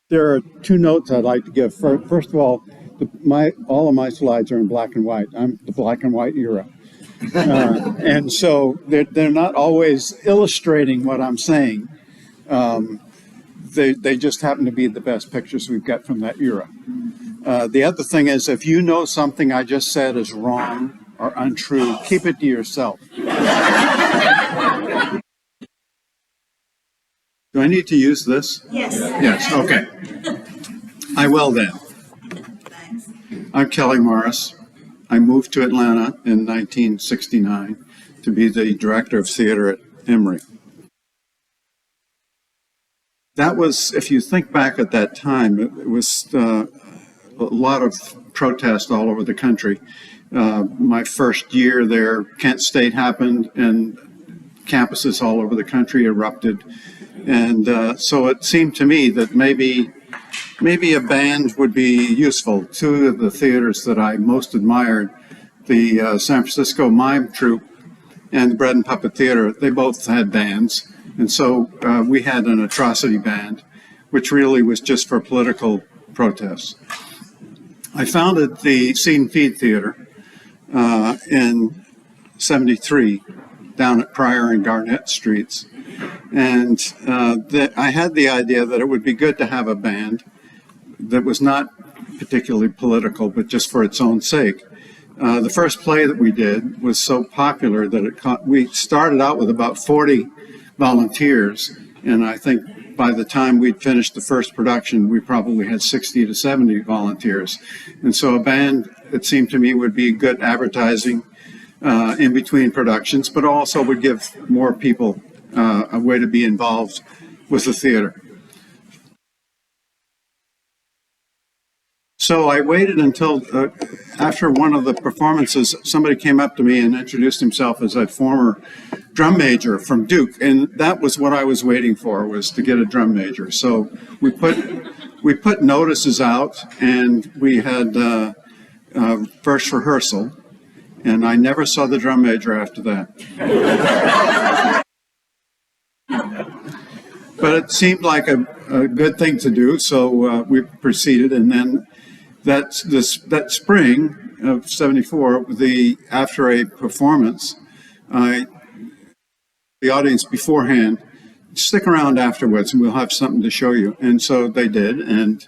There are two notes I'd like to give. First of all, all of my slides are in black and white. I'm the black and white era. And so they're not always illustrating what I'm saying. They just happen to be the best pictures we've got from that era. The other thing is, if you know something I just said is wrong or untrue, keep it to yourself. Do I need to use this? Yes. Yes, okay. I will then. I'm Kelly Morris. I moved to Atlanta in 1969 to be the director of theater at Emory. That was, if you think back at that time, it was a lot of protest all over the country. My first year there, Kent State happened, and campuses all over the country erupted. And so it seemed to me that maybe a band would be useful. Two of the theaters that I most admired, the San Francisco Mime Troupe and the Bread and Puppet Theater, they both had bands. And so we had an atrocity band, which really was just for political protests. I founded the Seed and Feed Theater in '73 down at Pryor and Garnett Streets. And I had the idea that it would be good to have a band that was not particularly political, but just for its own sake. The first play that we did was so popular that we started out with about 40 volunteers, and I think by the time we'd finished the first production, we probably had 60 to 70 volunteers. And so a band, it seemed to me, would be good advertising in between productions, but also would give more people a way to be involved with the theater. So I waited until after one of the performances, somebody came up to me and introduced himself as a former drum major from Duke, and that was what I was waiting for, was to get a drum major. So we put notices out, and we had first rehearsal, and I never saw the drum major after that. But it seemed like a good thing to do, so we proceeded. And then that spring of '74, after a performance, the audience beforehand, stick around afterwards and we'll have something to show you. And so they did. And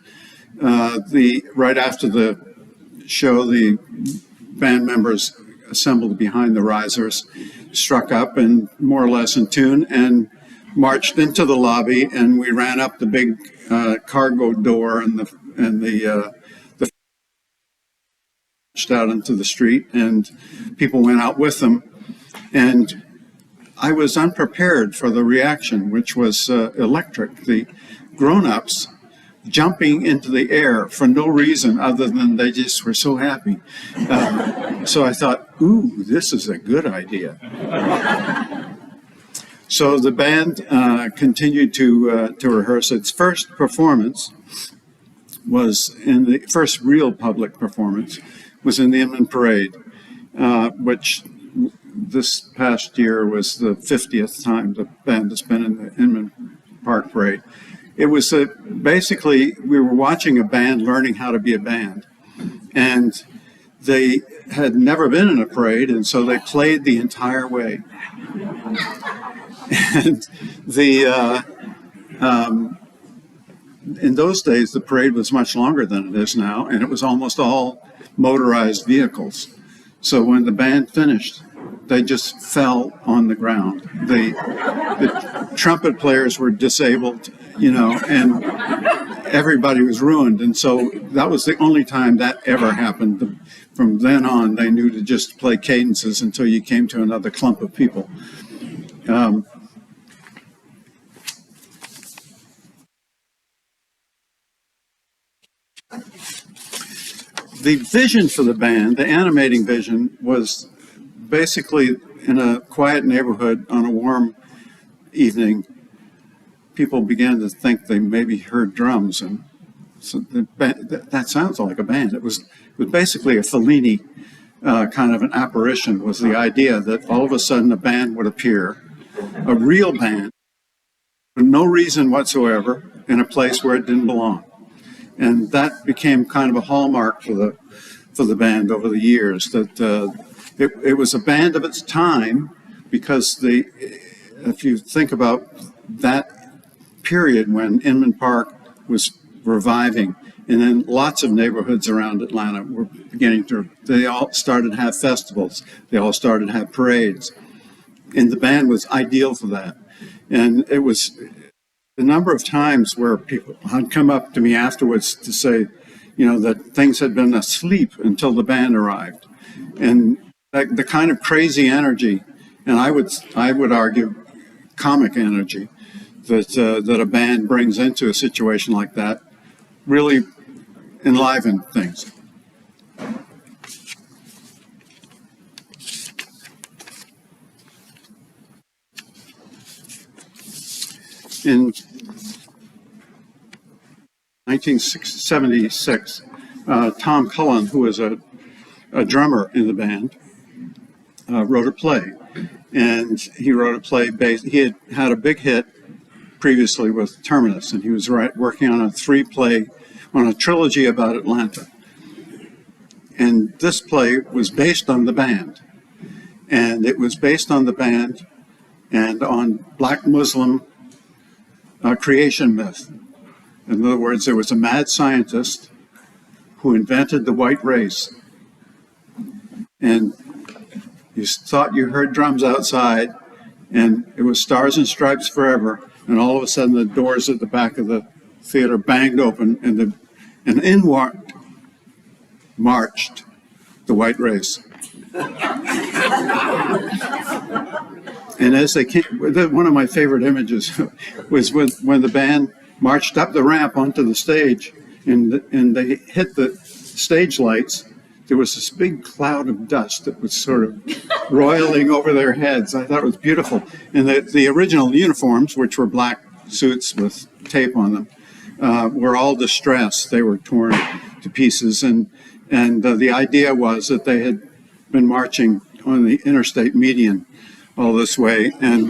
right after the show, the band members assembled behind the risers, struck up and more or less in tune, and marched into the lobby, and we ran up the big cargo door and the out into the street, and people went out with them. And I was unprepared for the reaction, which was electric. The grown-ups jumping into the air for no reason other than they just were so happy. So I thought, ooh, this is a good idea. So the band continued to rehearse. Its first performance was first real public performance was in the Inman Parade, which this past year was the 50th time the band has been in the Inman Park Parade. It was basically, we were watching a band learning how to be a band, and they had never been in a parade, and so they played the entire way. And in those days, the parade was much longer than it is now, and it was almost all motorized vehicles. So when the band finished, they just fell on the ground. The trumpet players were disabled, and everybody was ruined. And so that was the only time that ever happened. From then on, they knew to just play cadences until you came to another clump of people. The vision for the band, the animating vision, was basically in a quiet neighborhood on a warm evening. People began to think they maybe heard drums, and so that sounds like a band. It was basically a Fellini kind of an apparition. Was the idea that all of a sudden a band would appear, a real band, for no reason whatsoever, in a place where it didn't belong. And that became kind of a hallmark for the band over the years, that it was a band of its time, because if you think about that period when Inman Park was reviving, and then lots of neighborhoods around Atlanta were they all started to have festivals, they all started to have parades, and the band was ideal for that. And it was the number of times where people had come up to me afterwards to say, that things had been asleep until the band arrived. And the kind of crazy energy, and I would argue comic energy, that a band brings into a situation like that really enliven things. In 1976, Tom Cullen, who was a drummer in the band, wrote a play. And he wrote a play he had a big hit previously with Terminus, and he was working on a trilogy about Atlanta. And this play was based on the band. And it was based on the band and on Black Muslim creation myth. In other words, there was a mad scientist who invented the white race. And you thought you heard drums outside, and it was Stars and Stripes Forever. And all of a sudden, the doors at the back of the theater banged open, and in marched the white race. And as they came, one of my favorite images was when the band marched up the ramp onto the stage, and they hit the stage lights. There was this big cloud of dust that was sort of roiling over their heads. I thought it was beautiful. And the original uniforms, which were black suits with tape on them, were all distressed. They were torn to pieces. And the idea was that they had been marching on the interstate median all this way, and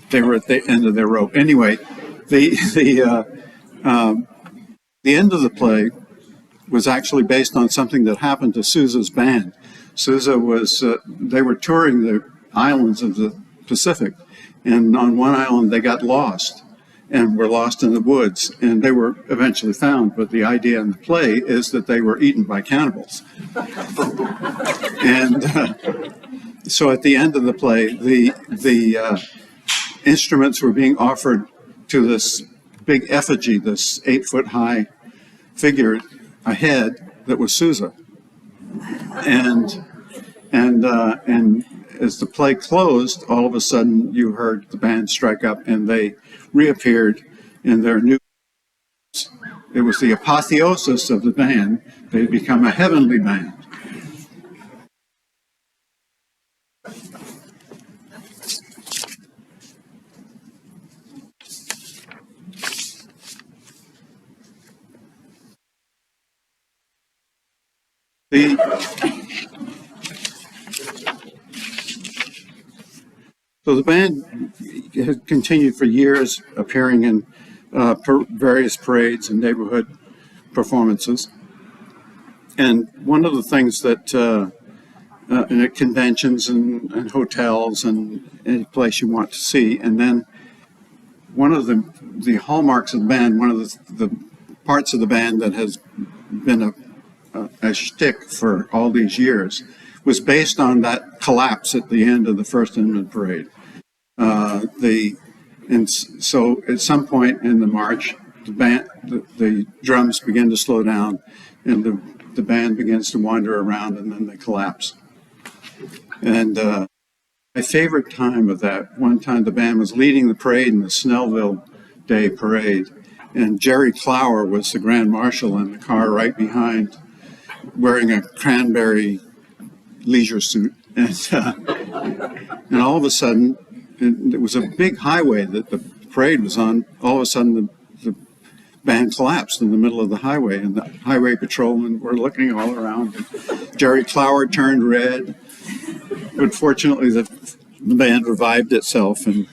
they were at the end of their rope. Anyway, the end of the play was actually based on something that happened to Sousa's band. Sousa they were touring the islands of the Pacific, and on one island they got lost and were lost in the woods, and they were eventually found. But the idea in the play is that they were eaten by cannibals. And so at the end of the play, the instruments were being offered to this big effigy, this 8-foot-high figure, a head that was Sousa. And as the play closed, all of a sudden you heard the band strike up, and they reappeared in their new. It was the apotheosis of the band. They had become a heavenly band. So the band has continued for years, appearing in various parades and neighborhood performances. And one of the things that at conventions and hotels and any place you want to see, and then one of the hallmarks of the band, one of the parts of the band that has been a shtick for all these years, was based on that collapse at the end of the first Inman Parade. And so at some point in the march, the drums begin to slow down, and the band begins to wander around, and then they collapse. And my favorite time of that, one time the band was leading the parade in the Snellville Day Parade, and Jerry Clower was the Grand Marshal in the car right behind, wearing a cranberry leisure suit. And all of a sudden, it was a big highway that the parade was on. All of a sudden, the band collapsed in the middle of the highway, and the highway patrolmen were looking all around. Jerry Clower turned red, but fortunately, the band revived itself. And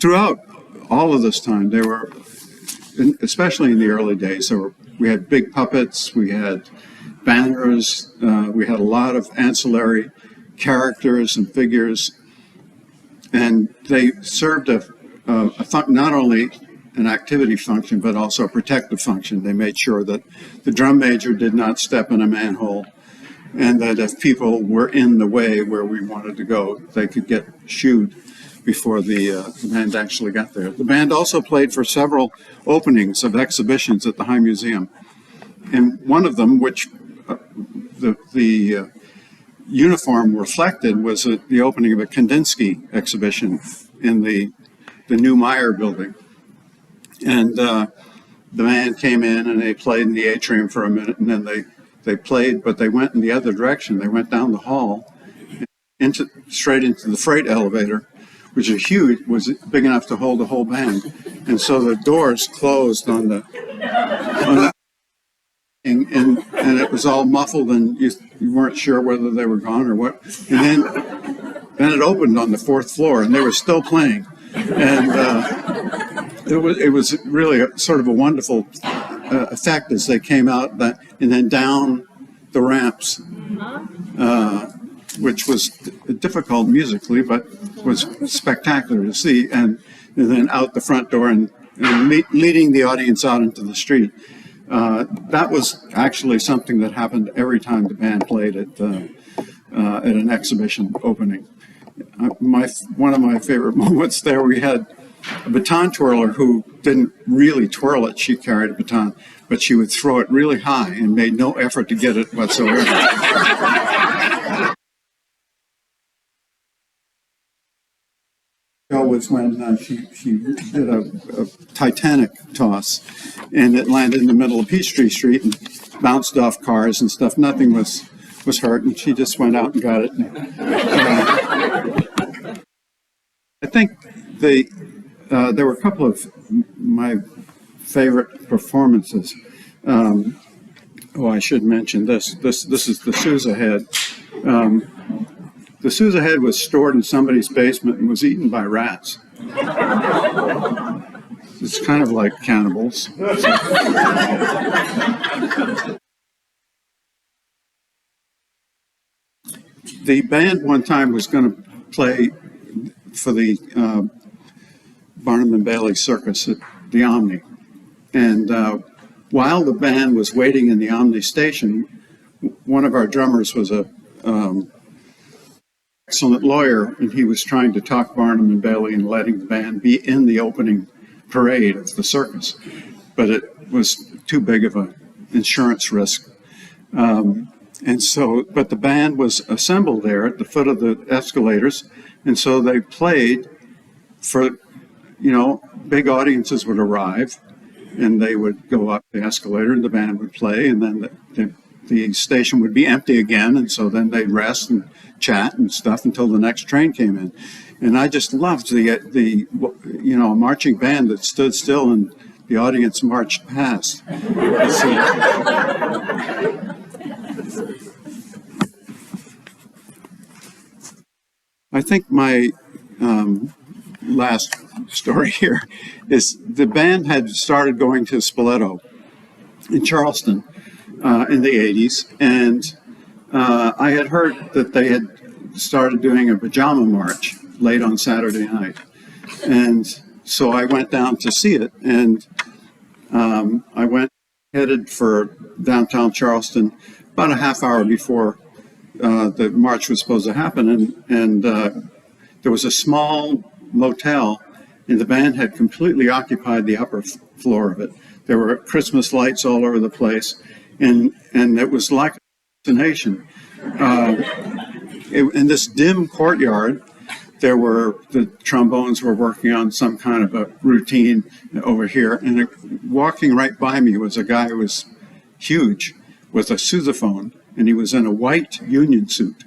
throughout all of this time, there were, especially in the early days, we had big puppets, we had banners, we had a lot of ancillary characters and figures, and they served not only an activity function, but also a protective function. They made sure that the drum major did not step in a manhole, and that if people were in the way where we wanted to go, they could get shooed before the band actually got there. The band also played for several openings of exhibitions at the High Museum. And one of them, which the uniform reflected, was the opening of a Kandinsky exhibition in the new Meyer building. And the band came in and they played in the atrium for a minute, and then they played, but they went in the other direction. They went down the hall straight into the freight elevator, which was big enough to hold the whole band. And so the doors closed on the and it was all muffled, and you weren't sure whether they were gone or what. And then it opened on the fourth floor, and they were still playing. And it was really sort of a wonderful effect as they came out, and then down the ramps, which was difficult musically, but was spectacular to see, and then out the front door and leading the audience out into the street. That was actually something that happened every time the band played at an exhibition opening. One of my favorite moments there, we had a baton twirler who didn't really twirl it. She carried a baton, but she would throw it really high and made no effort to get it whatsoever. Was when she did a Titanic toss, and it landed in the middle of Peachtree Street and bounced off cars and stuff. Nothing was hurt, and she just went out and got it. I think there were a couple of my favorite performances. I should mention this. This is the Sousa head. The Sousa head was stored in somebody's basement and was eaten by rats. It's kind of like cannibals. The band one time was going to play for the Barnum and Bailey Circus at the Omni. And while the band was waiting in the Omni station, one of our drummers was a excellent lawyer, and he was trying to talk Barnum and Bailey and letting the band be in the opening parade of the circus, but it was too big of an insurance risk. But the band was assembled there at the foot of the escalators, and so they played for, big audiences would arrive, and they would go up the escalator, and the band would play, and then the station would be empty again, and so then they'd rest and chat and stuff until the next train came in. And I just loved the marching band that stood still and the audience marched past. I think my last story here is the band had started going to Spoleto in Charleston in the 80s, and I had heard that they had started doing a pajama march late on Saturday night. And so I went down to see it, and I headed for downtown Charleston about a half hour before the march was supposed to happen. And there was a small motel, and the band had completely occupied the upper floor of it. There were Christmas lights all over the place, and it was like a destination. In this dim courtyard, the trombones were working on some kind of a routine over here, and walking right by me was a guy who was huge with a sousaphone, and he was in a white union suit.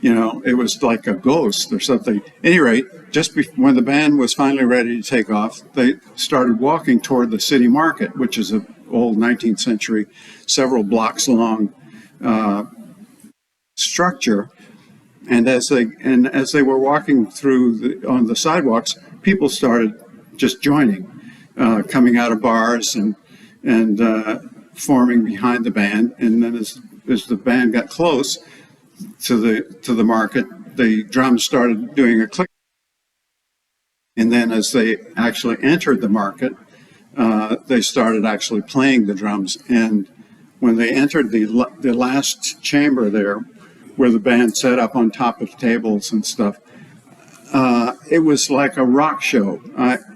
It was like a ghost or something. At any rate, just when the band was finally ready to take off, they started walking toward the city market, which is an old 19th century, several blocks long structure. And as they were walking through on the sidewalks, people started just joining, coming out of bars and forming behind the band. And then as the band got close to the market, the drums started doing a click. And then as they actually entered the market, they started actually playing the drums. And when they entered the last chamber there, where the band set up on top of tables and stuff, it was like a rock show.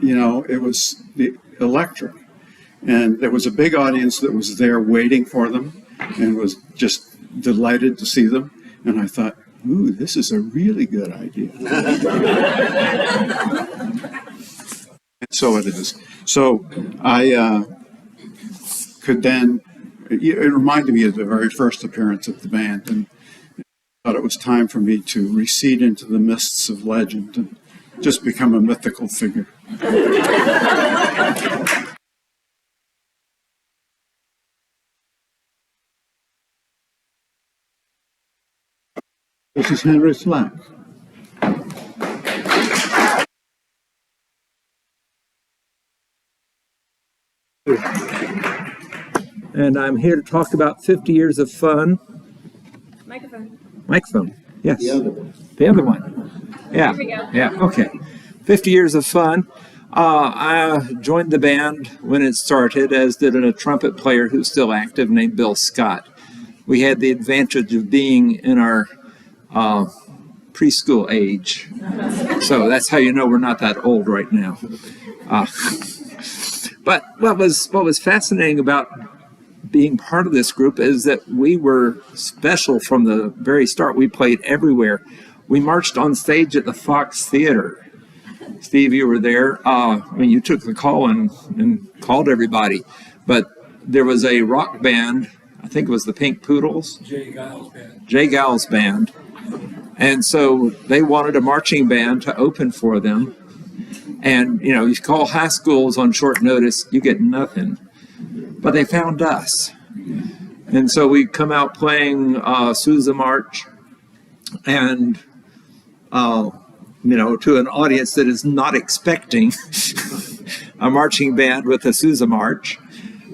It was electric. And there was a big audience that was there waiting for them and was just delighted to see them. And I thought, ooh, this is a really good idea. And so it is. So I could then, it reminded me of the very first appearance of the band, and thought it was time for me to recede into the mists of legend and just become a mythical figure. This is Henry Slack. And I'm here to talk about 50 years of fun. Microphone, yes. The other one. The other one. Yeah. Here we go. Yeah, okay. 50 years of fun. I joined the band when it started, as did a trumpet player who's still active named Bill Scott. We had the advantage of being in our preschool age. So that's how you know we're not that old right now. But what was fascinating about being part of this group is that we were special from the very start. We played everywhere. We marched on stage at the Fox Theater. Steve, you were there. You took the call and called everybody. But there was a rock band, I think it was the Pink Poodles. Jay Giles Band. And so they wanted a marching band to open for them. And, you call high schools on short notice, you get nothing. But they found us. And so we come out playing Sousa March and, to an audience that is not expecting a marching band with a Sousa March.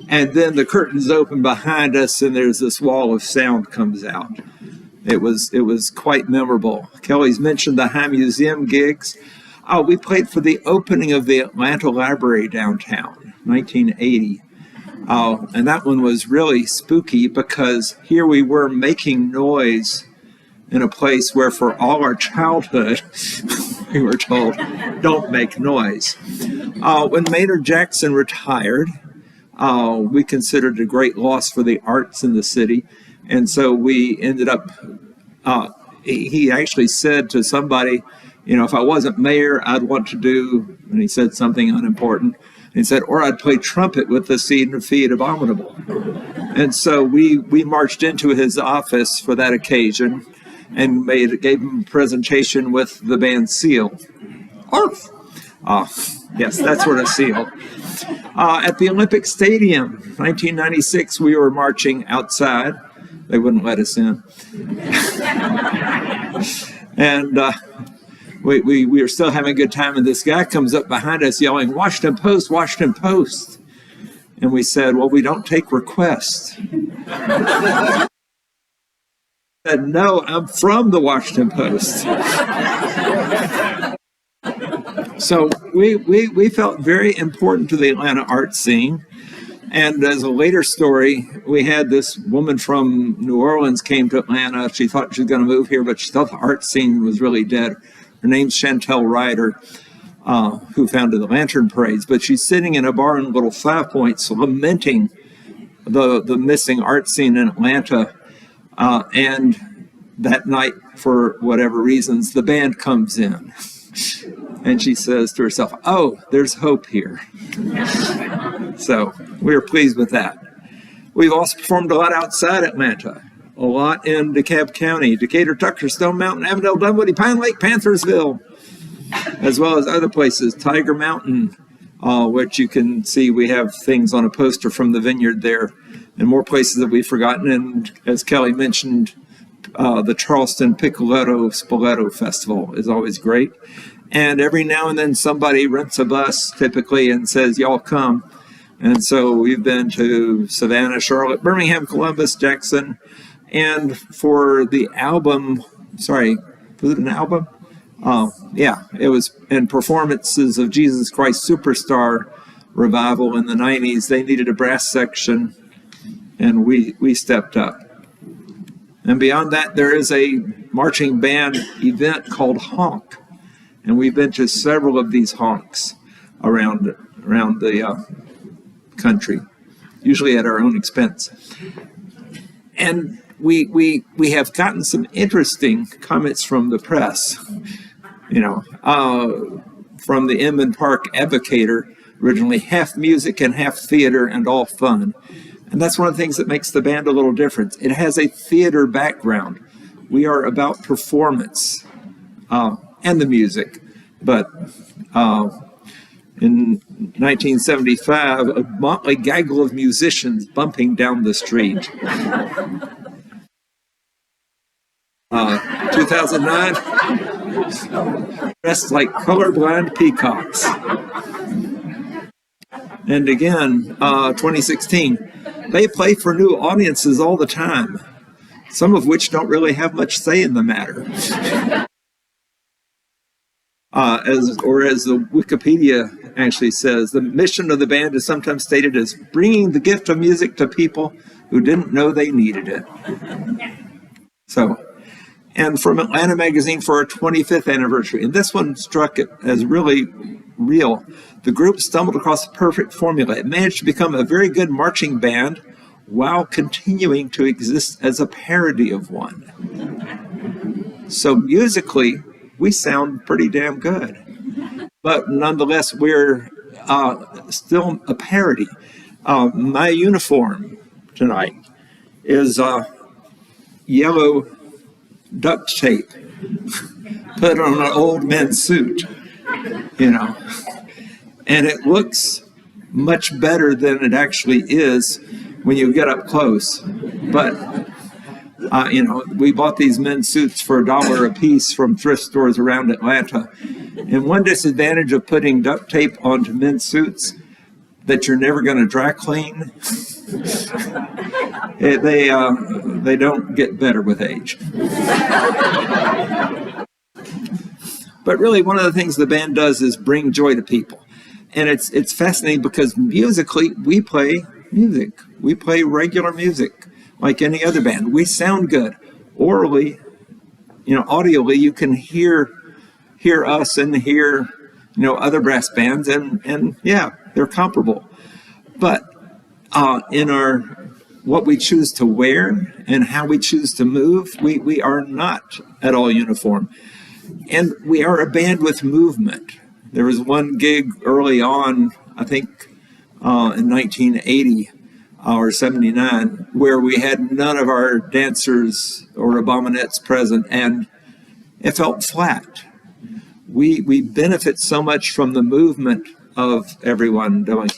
And then the curtains open behind us and there's this wall of sound comes out. It was quite memorable. Kelly's mentioned the High Museum gigs. We played for the opening of the Atlanta Library downtown, 1980. And that one was really spooky because here we were making noise in a place where for all our childhood, we were told, don't make noise. When Maynard Jackson retired, we considered it a great loss for the arts in the city. And so we ended up, he actually said to somebody, if I wasn't mayor, I'd want to do, and he said something unimportant. And he said, or I'd play trumpet with the Seed Feed Abominable. And so we marched into his office for that occasion and gave him a presentation with the band seal. Arf! Yes, that sort of seal. At the Olympic Stadium, 1996, we were marching outside. They wouldn't let us in. And we were still having a good time, and this guy comes up behind us yelling, Washington Post, Washington Post. And we said, well, we don't take requests. I said, no, I'm from the Washington Post. So we felt very important to the Atlanta art scene. And as a later story, we had this woman from New Orleans came to Atlanta. She thought she was going to move here, but she thought the art scene was really dead. Her name's Chantel Ryder, who founded the Lantern Parades. But she's sitting in a bar in Little Five Points lamenting the missing art scene in Atlanta. And that night, for whatever reasons, the band comes in. And she says to herself, oh, there's hope here. So we were pleased with that. We've also performed a lot outside Atlanta, a lot in DeKalb County, Decatur, Tucker, Stone Mountain, Avondale, Dunwoody, Pine Lake, Panthersville, as well as other places, Tiger Mountain, which you can see we have things on a poster from the vineyard there, and more places that we've forgotten. And as Kelly mentioned, the Charleston Picoletto Spoleto Festival is always great. And every now and then somebody rents a bus, typically, and says, y'all come. And so we've been to Savannah, Charlotte, Birmingham, Columbus, Jackson. And for the album, sorry, was it an album? Yeah, it was in performances of Jesus Christ Superstar revival in the 90s. They needed a brass section, and we stepped up. And beyond that, there is a marching band event called Honk. And we've been to several of these honks around the country, usually at our own expense. And we have gotten some interesting comments from the press, from the Inman Park Advocator, originally half music and half theater and all fun. And that's one of the things that makes the band a little different. It has a theater background. We are about performance and the music. But in 1975, a motley gaggle of musicians bumping down the street. 2009, dressed like colorblind peacocks. And again, 2016, they play for new audiences all the time, some of which don't really have much say in the matter. As the Wikipedia actually says, the mission of the band is sometimes stated as bringing the gift of music to people who didn't know they needed it. So, and from Atlanta Magazine for our 25th anniversary, and this one struck it as really real. The group stumbled across the perfect formula. It managed to become a very good marching band while continuing to exist as a parody of one. So musically, we sound pretty damn good. But nonetheless, we're still a parody. My uniform tonight is yellow duct tape put on an old men's suit, and it looks much better than it actually is when you get up close. But we bought these men's suits for $1 a piece from thrift stores around Atlanta. And one disadvantage of putting duct tape onto men's suits that you're never going to dry clean, they don't get better with age. But really, one of the things the band does is bring joy to people. And it's fascinating because musically, we play music. We play regular music like any other band. We sound good. Orally, audially, you can hear us and hear, other brass bands, and yeah, they're comparable. But in what we choose to wear and how we choose to move, we are not at all uniform. And we are a band with movement. There was one gig early on, I think in 1980 or 79, where we had none of our dancers or abominettes present, and it felt flat. We benefit so much from the movement of everyone doing.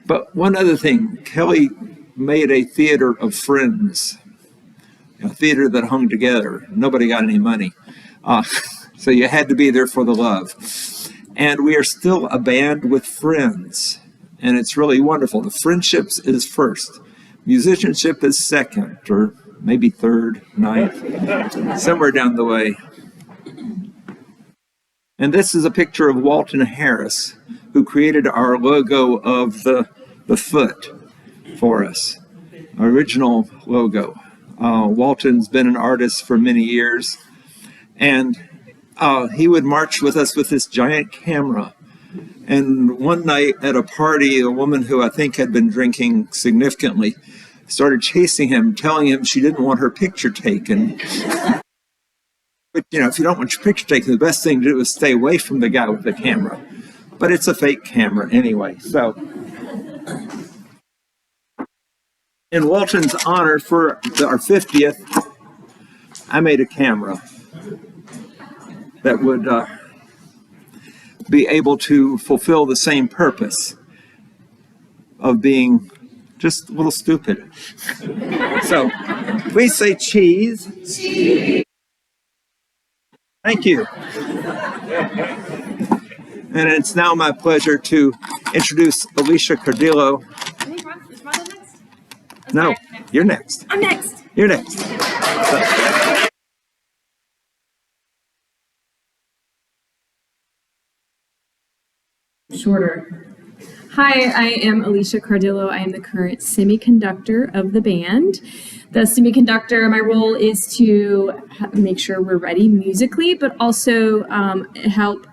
But one other thing, Kelly made a theater of friends, a theater that hung together. Nobody got any money. So you had to be there for the love. And we are still a band with friends. And it's really wonderful. The friendships is first. Musicianship is second, or maybe third, ninth, somewhere down the way. And this is a picture of Walton Harris, who created our logo of the foot for us, our original logo. Walton's been an artist for many years, and he would march with us with this giant camera. And one night at a party, a woman who I think had been drinking significantly started chasing him, telling him she didn't want her picture taken. But, if you don't want your picture taken, the best thing to do is stay away from the guy with the camera. But it's a fake camera anyway. So, in Walton's honor, for our 50th, I made a camera that would be able to fulfill the same purpose of being just a little stupid. So, please say cheese. Cheese. Thank you. And it's now my pleasure to introduce Alicia Cardillo. Is Ronda next? No, you're next. I'm next. You're next. Shorter. Hi, I am Alicia Cardillo. I am the current semi-conductor of the band. The semi-conductor, my role is to make sure we're ready musically, but also help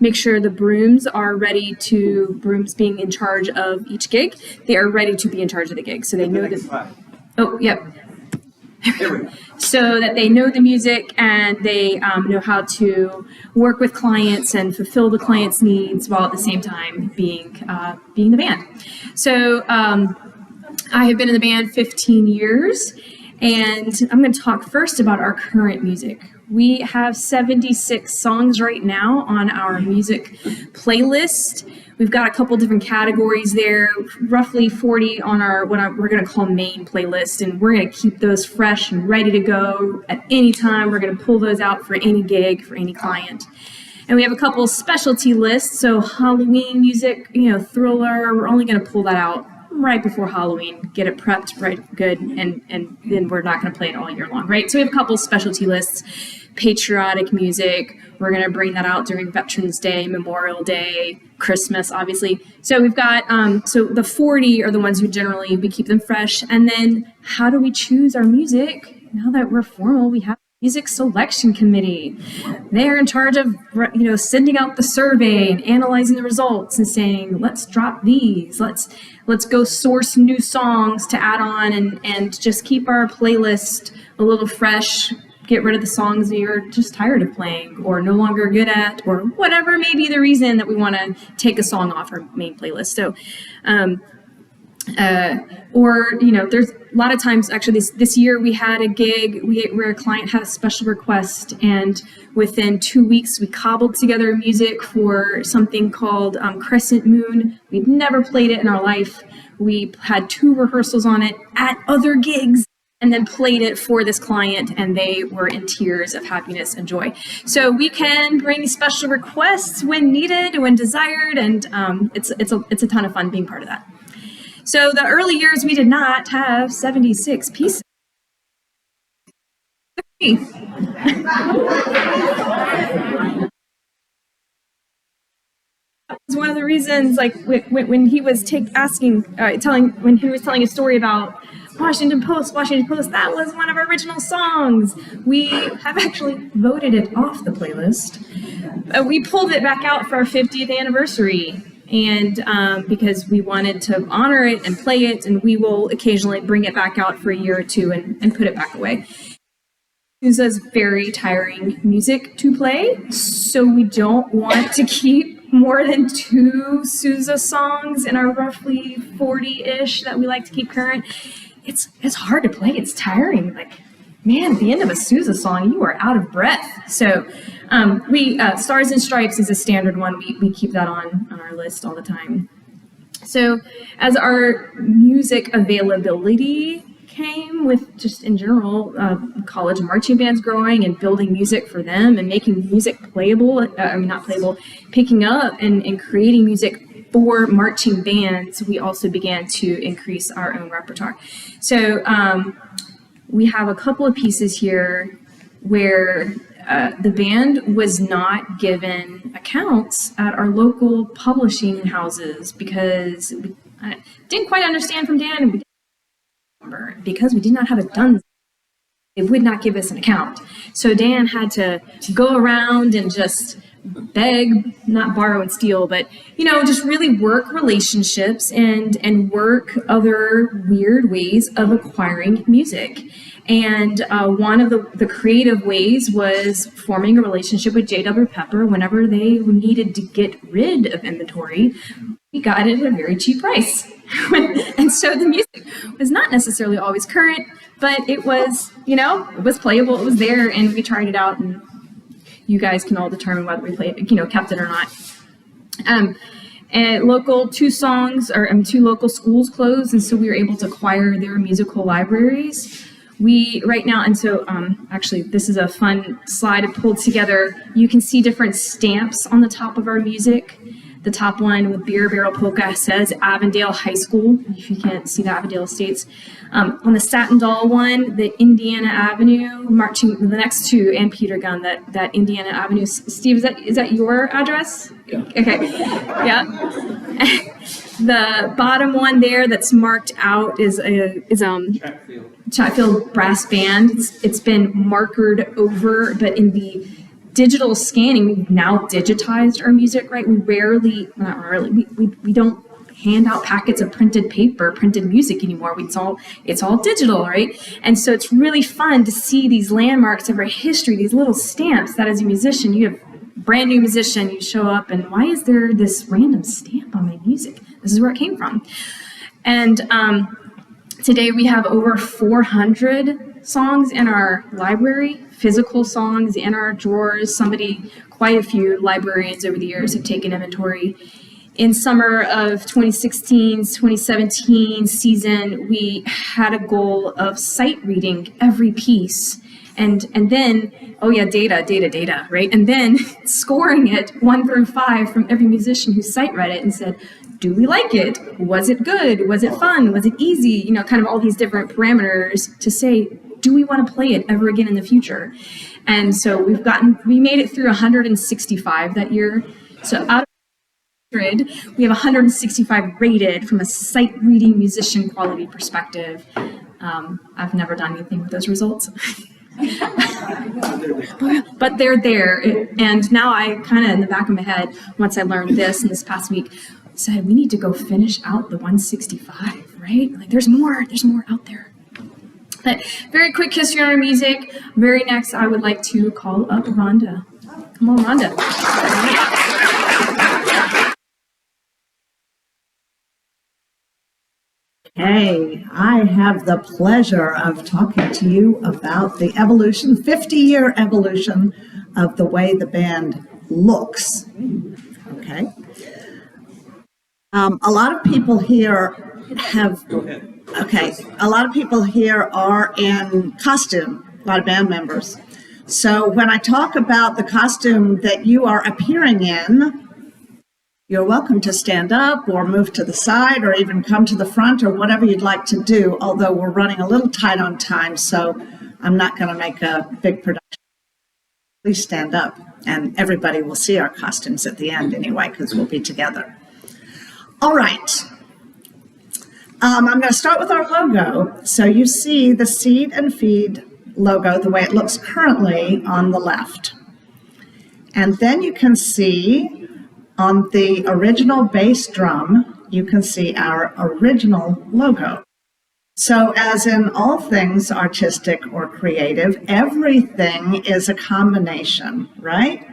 make sure the brooms are ready to, brooms being in charge of each gig, they are ready to be in charge of the gig. So they know that, oh, yep. So that they know the music and they know how to work with clients and fulfill the client's needs while at the same time being the band. So I have been in the band 15 years, and I'm going to talk first about our current music. We have 76 songs right now on our music playlist. We've got a couple different categories there, roughly 40 on our we're going to call main playlist, and we're going to keep those fresh and ready to go at any time. We're going to pull those out for any gig, for any client. And we have a couple specialty lists, so Halloween music, thriller, we're only going to pull that out right before Halloween, get it prepped right good, and then we're not going to play it all year long, right? So we have a couple specialty lists. Patriotic music, we're going to bring that out during Veterans Day, Memorial Day, Christmas, obviously. So we've got, so the 40 are the ones who generally, we keep them fresh. And then how do we choose our music? Now that we're formal, we have a music selection committee. They're in charge of, sending out the survey and analyzing the results and saying, let's drop these, let's go source new songs to add on and just keep our playlist a little fresh. Get rid of the songs that you're just tired of playing or no longer good at, or whatever may be the reason that we want to take a song off our main playlist. So, there's a lot of times, actually this year we had a gig where a client had a special request, and within 2 weeks we cobbled together music for something called Crescent Moon. We'd never played it in our life. We had 2 rehearsals on it at other gigs, and then played it for this client, and they were in tears of happiness and joy. So we can bring special requests when needed, when desired, and it's a ton of fun being part of that. So the early years, we did not have 76 pieces. That was one of the reasons, like when he was when he was telling a story about Washington Post, that was one of our original songs. We have actually voted it off the playlist. We pulled it back out for our 50th anniversary, and because we wanted to honor it and play it, and we will occasionally bring it back out for a year or two and put it back away. Sousa's very tiring music to play, so we don't want to keep more than 2 Sousa songs in our roughly 40-ish that we like to keep current. It's hard to play. It's tiring. Like, man, at the end of a Sousa song, you are out of breath. So Stars and Stripes is a standard one. We keep that on our list all the time. So as our music availability came with just in general, college marching bands growing and building music for them and making music playable, picking up and creating music for marching bands, we also began to increase our own repertoire. So we have a couple of pieces here where the band was not given accounts at our local publishing houses because we didn't quite understand from Dan, and we because we did not have it done, it would not give us an account. So Dan had to go around and just beg, not borrow and steal, but just really work relationships and work other weird ways of acquiring music. And one of the creative ways was forming a relationship with J.W. Pepper. Whenever they needed to get rid of inventory, we got it at a very cheap price. And so the music was not necessarily always current, but it was, it was playable, it was there, and we tried it out, and you guys can all determine whether we played, kept it or not. And two local schools closed, and so we were able to acquire their musical libraries. We right now, and so actually this is a fun slide I pulled together. You can see different stamps on the top of our music. The top one with Beer Barrel Polka says Avondale High School, if you can't see the Avondale Estates. On the Satin Doll one, the Indiana Avenue, marching, the next two, and Peter Gunn, that Indiana Avenue. Steve, is that your address? Yeah. Okay, yeah. The bottom one there that's marked out is Chatfield Brass Band. It's been markered over, but in the digital scanning, we've now digitized our music, right? We don't hand out packets of printed paper, printed music anymore. It's all digital, right? And so it's really fun to see these landmarks of our history, these little stamps that as a musician, you have brand new musician, you show up and why is there this random stamp on my music? This is where it came from. And today we have over 400 songs in our library, physical songs in our drawers. Quite a few librarians over the years have taken inventory. In summer of 2016-2017 season, we had a goal of sight reading every piece. And then, data, right? And then scoring it 1 through 5 from every musician who sight read it and said, do we like it? Was it good? Was it fun? Was it easy? Kind of all these different parameters to say, do we want to play it ever again in the future? And so we made it through 165 that year. So out of 100, we have 165 rated from a sight reading musician quality perspective. I've never done anything with those results. But they're there. And now I kind of, in the back of my head, once I learned this in this past week, said, we need to go finish out the 165, right? Like there's more out there. But very quick history on our music. Very next, I would like to call up Ronda. Come on, Ronda. Hey, I have the pleasure of talking to you about the 50-year evolution of the way the band looks. Okay. A lot of people here a lot of people here are in costume, a lot of band members. So when I talk about the costume that you are appearing in, you're welcome to stand up or move to the side or even come to the front or whatever you'd like to do, although we're running a little tight on time, so I'm not going to make a big production. Please stand up, and everybody will see our costumes at the end anyway, because we'll be together. All right. I'm going to start with our logo. So you see the Seed and Feed logo the way it looks currently on the left. And then you can see on the original bass drum, you can see our original logo. So as in all things artistic or creative, everything is a combination, right?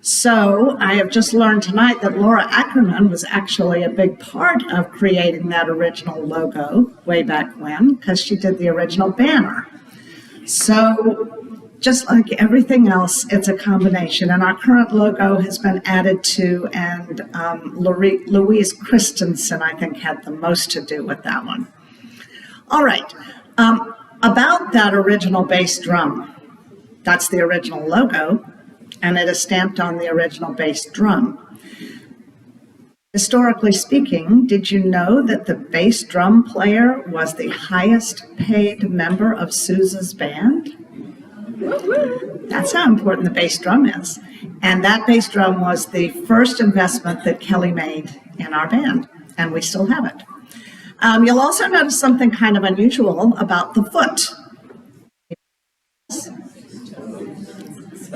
So I have just learned tonight that Laura Ackerman was actually a big part of creating that original logo way back when, because she did the original banner. So just like everything else, it's a combination. And our current logo has been added to, and Louise Christensen, I think, had the most to do with that one. All right, about that original bass drum, that's the original logo, and it is stamped on the original bass drum. Historically speaking, did you know that the bass drum player was the highest paid member of Sousa's band? That's how important the bass drum is. And that bass drum was the first investment that Kelly made in our band, and we still have it. You'll also notice something kind of unusual about the foot.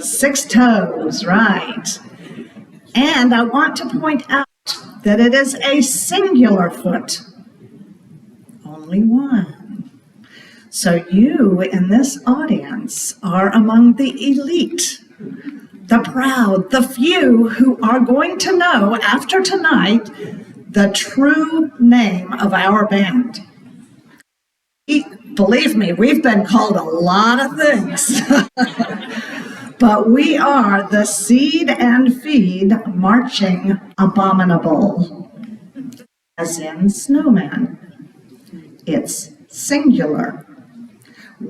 6 toes, right. And I want to point out that it is a singular foot, only one. So you in this audience are among the elite, the proud, the few who are going to know after tonight the true name of our band. Believe me, we've been called a lot of things. But we are the Seed and Feed Marching Abominable, as in snowman. It's singular.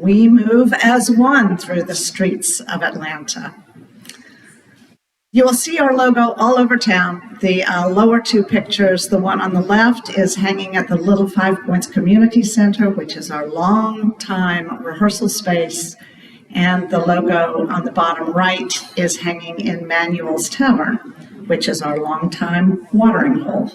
we move as one through the streets of Atlanta. You will see our logo all over town. The lower two pictures, the one on the left is hanging at the Little Five Points Community Center, which is our long-time rehearsal space. And the logo on the bottom right is hanging in Manuel's Tavern, which is our long-time watering hole.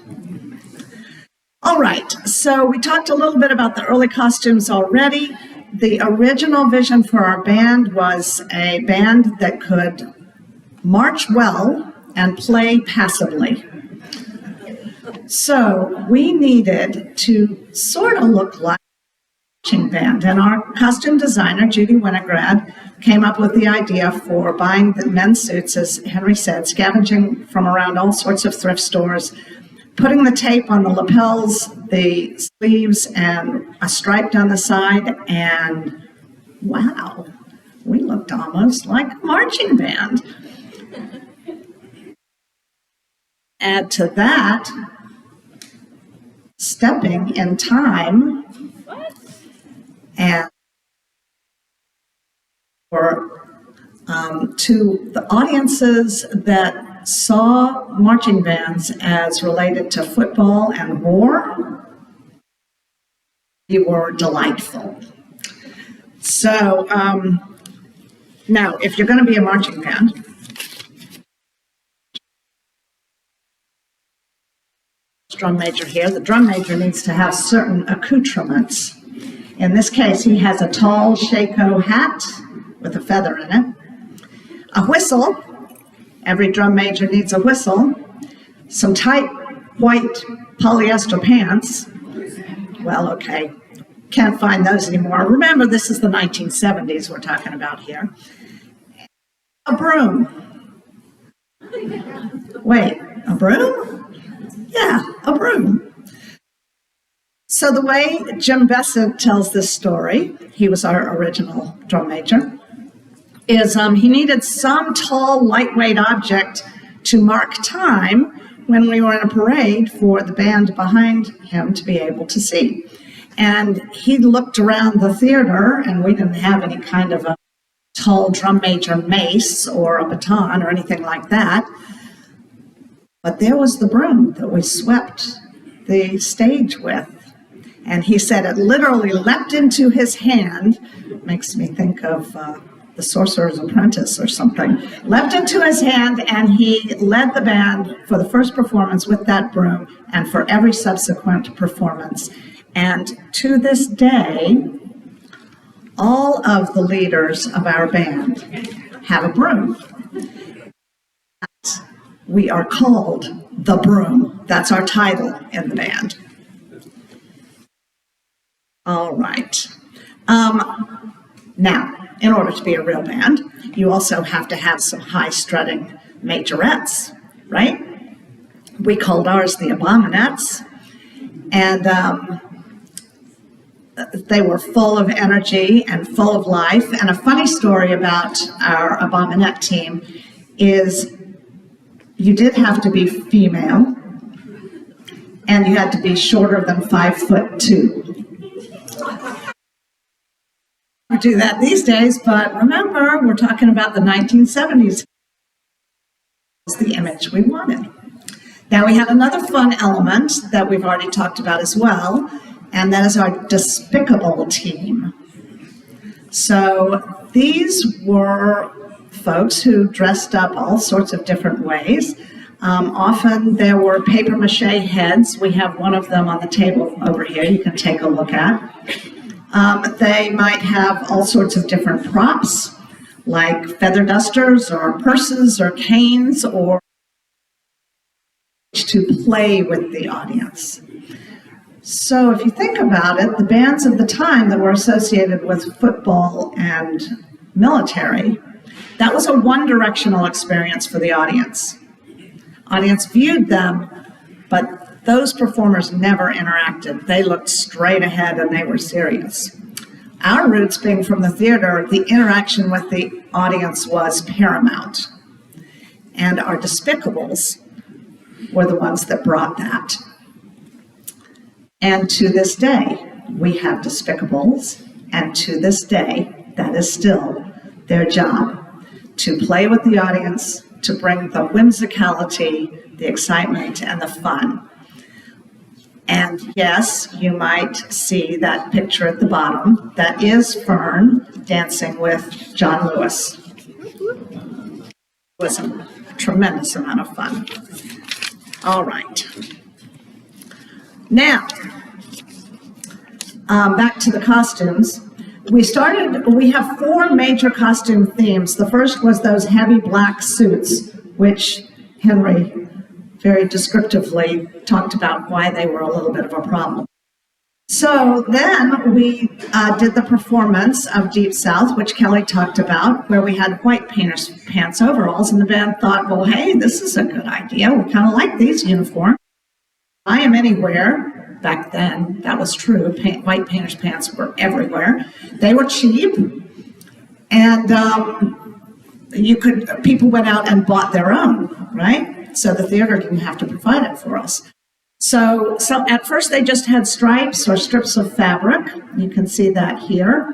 All right, so we talked a little bit about the early costumes already. The original vision for our band was a band that could march well and play passably. So we needed to sort of look like a marching band, and our costume designer, Judy Winograd, came up with the idea for buying the men's suits, as Henry said, scavenging from around all sorts of thrift stores, putting the tape on the lapels, the sleeves, and a stripe down the side, and wow, we looked almost like a marching band. Add to that, stepping in time, and to the audiences that saw marching bands as related to football and war, you were delightful. So now, if you're going to be a marching band, drum major here, the drum major needs to have certain accoutrements. In this case, he has a tall shako hat with a feather in it, a whistle. Every drum major needs a whistle, some tight white polyester pants. Well, okay, can't find those anymore. Remember, this is the 1970s we're talking about here. A broom. Wait, a broom? Yeah, a broom. So the way Jim Bessent tells this story, he was our original drum major, is he needed some tall, lightweight object to mark time when we were in a parade for the band behind him to be able to see. And he looked around the theater, and we didn't have any kind of a tall drum major mace or a baton or anything like that. But there was the broom that we swept the stage with. And he said it literally leapt into his hand. Makes me think of The Sorcerer's Apprentice or something. Leapt into his hand, and he led the band for the first performance with that broom and for every subsequent performance. And to this day, all of the leaders of our band have a broom. We are called the Broom. That's our title in the band. All right. Now, in order to be a real band, you also have to have some high strutting majorettes, right? We called ours the Abominettes, and they were full of energy and full of life. And a funny story about our Abominette team is you did have to be female, and you had to be shorter than 5'2". We do that these days, but remember, we're talking about the 1970s. It's the image we wanted. Now we have another fun element that we've already talked about as well, and that is our Despicable team. So these were folks who dressed up all sorts of different ways. Often there were papier mâché heads. We have one of them on the table over here you can take a look at. They might have all sorts of different props, like feather dusters or purses or canes, or to play with the audience. So if you think about it, the bands of the time that were associated with football and military, that was a one-directional experience for the audience. Audience viewed them, but those performers never interacted. They looked straight ahead and they were serious. Our roots being from the theater, the interaction with the audience was paramount. And our Despicables were the ones that brought that. And to this day, we have Despicables And to this day, that is still their job, to play with the audience, to bring the whimsicality, the excitement, and the fun. And yes, you might see that picture at the bottom. That is Fern dancing with John Lewis. It was a tremendous amount of fun. All right. Now, back to the costumes. We have 4 major costume themes. The first was those heavy black suits, which Henry very descriptively talked about why they were a little bit of a problem. So then we did the performance of Deep South, which Kelly talked about, where we had white painter's pants overalls, and the band thought, well, hey, this is a good idea. We kind of like these uniforms. I Am Anywhere, back then, that was true. White painter's pants were everywhere. They were cheap, and people went out and bought their own, right? So the theater didn't have to provide it for us. So at first they just had stripes or strips of fabric. You can see that here.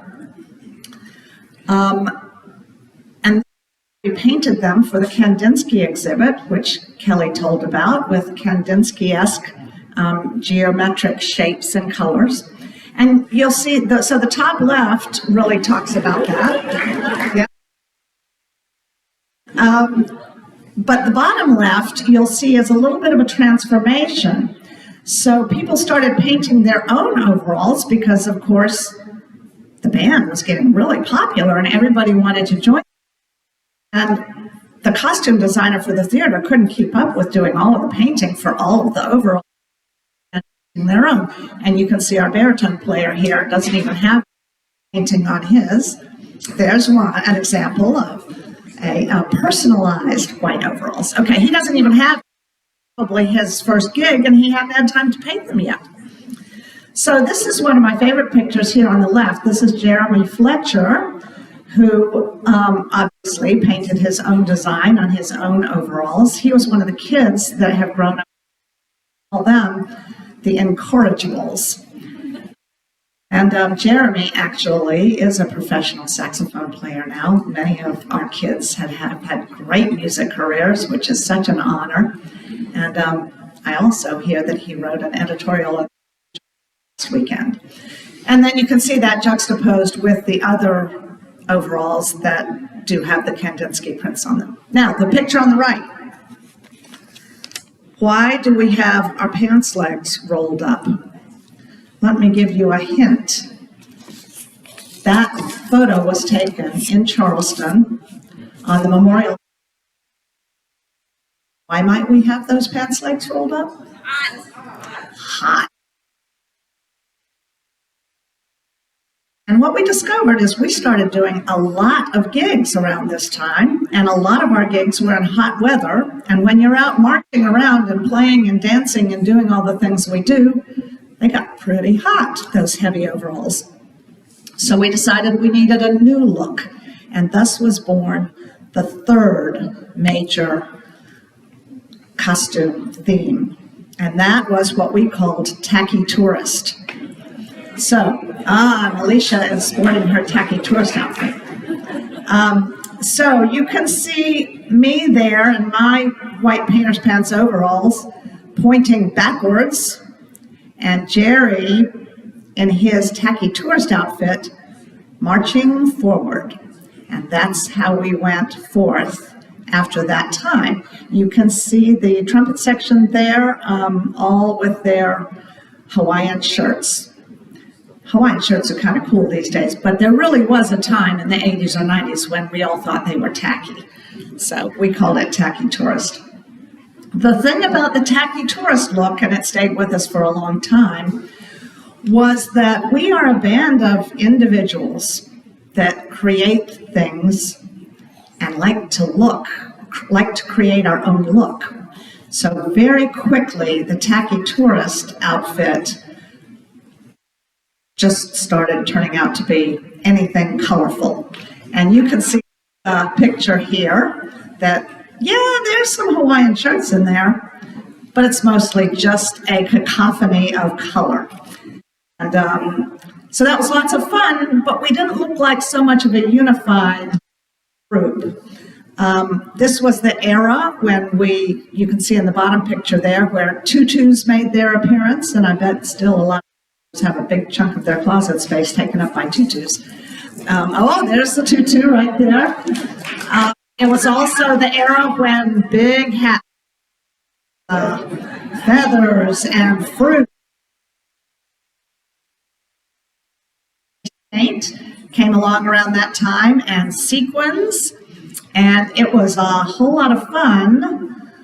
And we painted them for the Kandinsky exhibit, which Kelly told about, with Kandinsky-esque geometric shapes and colors. And you'll see, so the top left really talks about that. Yeah. But the bottom left, you'll see, is a little bit of a transformation. So people started painting their own overalls because, of course, the band was getting really popular and everybody wanted to join. And the costume designer for the theater couldn't keep up with doing all of the painting for all of the overalls and their own. And you can see our baritone player here doesn't even have painting on his. There's an example of a personalized white overalls. Okay, he doesn't even have probably his first gig, and he hadn't had time to paint them yet. So this is one of my favorite pictures here on the left. This is Jeremy Fletcher, who obviously painted his own design on his own overalls. He was one of the kids that have grown up. Call them the incorrigibles. And Jeremy actually is a professional saxophone player now. Many of our kids have had great music careers, which is such an honor. And I also hear that he wrote an editorial this weekend. And then you can see that juxtaposed with the other overalls that do have the Kandinsky prints on them. Now, the picture on the right. Why do we have our pants legs rolled up? Let me give you a hint. That photo was taken in Charleston on the memorial. Why might we have those pants legs rolled up? Hot. And what we discovered is we started doing a lot of gigs around this time, and a lot of our gigs were in hot weather. And when you're out marching around and playing and dancing and doing all the things we do, they got pretty hot, those heavy overalls. So we decided we needed a new look, and thus was born the third major costume theme, and that was what we called tacky tourist. So, Alicia is sporting her tacky tourist outfit. So you can see me there in my white painter's pants overalls pointing backwards, and Jerry in his tacky tourist outfit marching forward. And that's how we went forth after that time. You can see the trumpet section there, all with their Hawaiian shirts. Hawaiian shirts are kind of cool these days, but there really was a time in the 80s or 90s when we all thought they were tacky. So we called it tacky tourist. The thing about the tacky tourist look, and it stayed with us for a long time, was that we are a band of individuals that create things and like to create our own look. So very quickly, the tacky tourist outfit just started turning out to be anything colorful. And you can see a picture here that, yeah, there's some Hawaiian shirts in there, but it's mostly just a cacophony of color. And So that was lots of fun, but we didn't look like so much of a unified group. This was the era when you can see in the bottom picture there, where tutus made their appearance, and I bet still a lot of have a big chunk of their closet space taken up by tutus. There's the tutu right there. It was also the era when big hats, feathers, and fruit paint came along around that time, and sequins, and it was a whole lot of fun,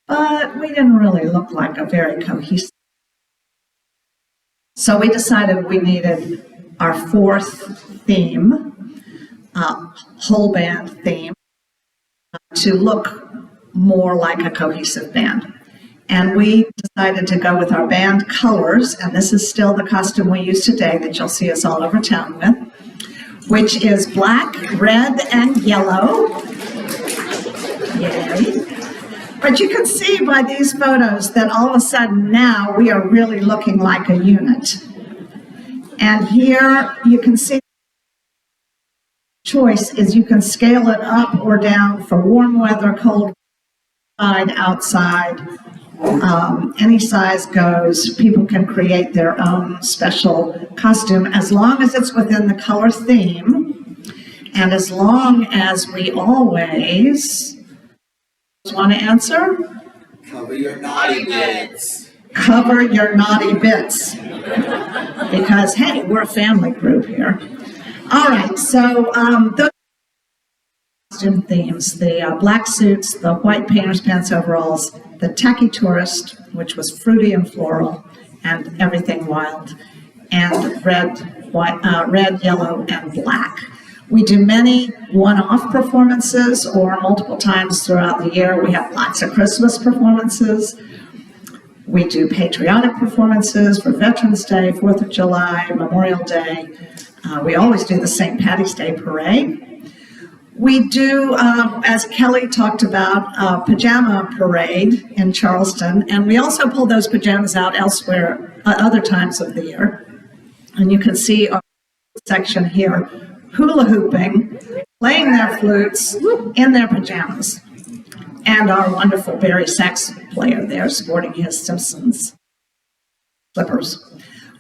but we didn't really look like a very cohesive. So we decided we needed our fourth theme, whole band theme, to look more like a cohesive band. And we decided to go with our band colors, and this is still the costume we use today that you'll see us all over town with, which is black, red, and yellow. Yay. But you can see by these photos that all of a sudden now we are really looking like a unit. And here you can see the choice is you can scale it up or down for warm weather, cold, outside. Any size goes. People can create their own special costume as long as it's within the color theme, and as long as we always want to answer? Cover your naughty bits. Cover your naughty bits. Because, hey, we're a family group here. All right, so those costume themes, the black suits, the white painter's pants overalls, the tacky tourist, which was fruity and floral, and everything wild, and red, yellow, and black. We do many one-off performances or multiple times throughout the year. We have lots of Christmas performances. We do patriotic performances for Veterans Day, 4th of July, Memorial Day. We always do the St. Patty's Day parade. We do, as Kelly talked about, a pajama parade in Charleston, and we also pull those pajamas out elsewhere at other times of the year. And you can see our section here, hula hooping, playing their flutes in their pajamas. And our wonderful bari sax player there sporting his Simpsons slippers.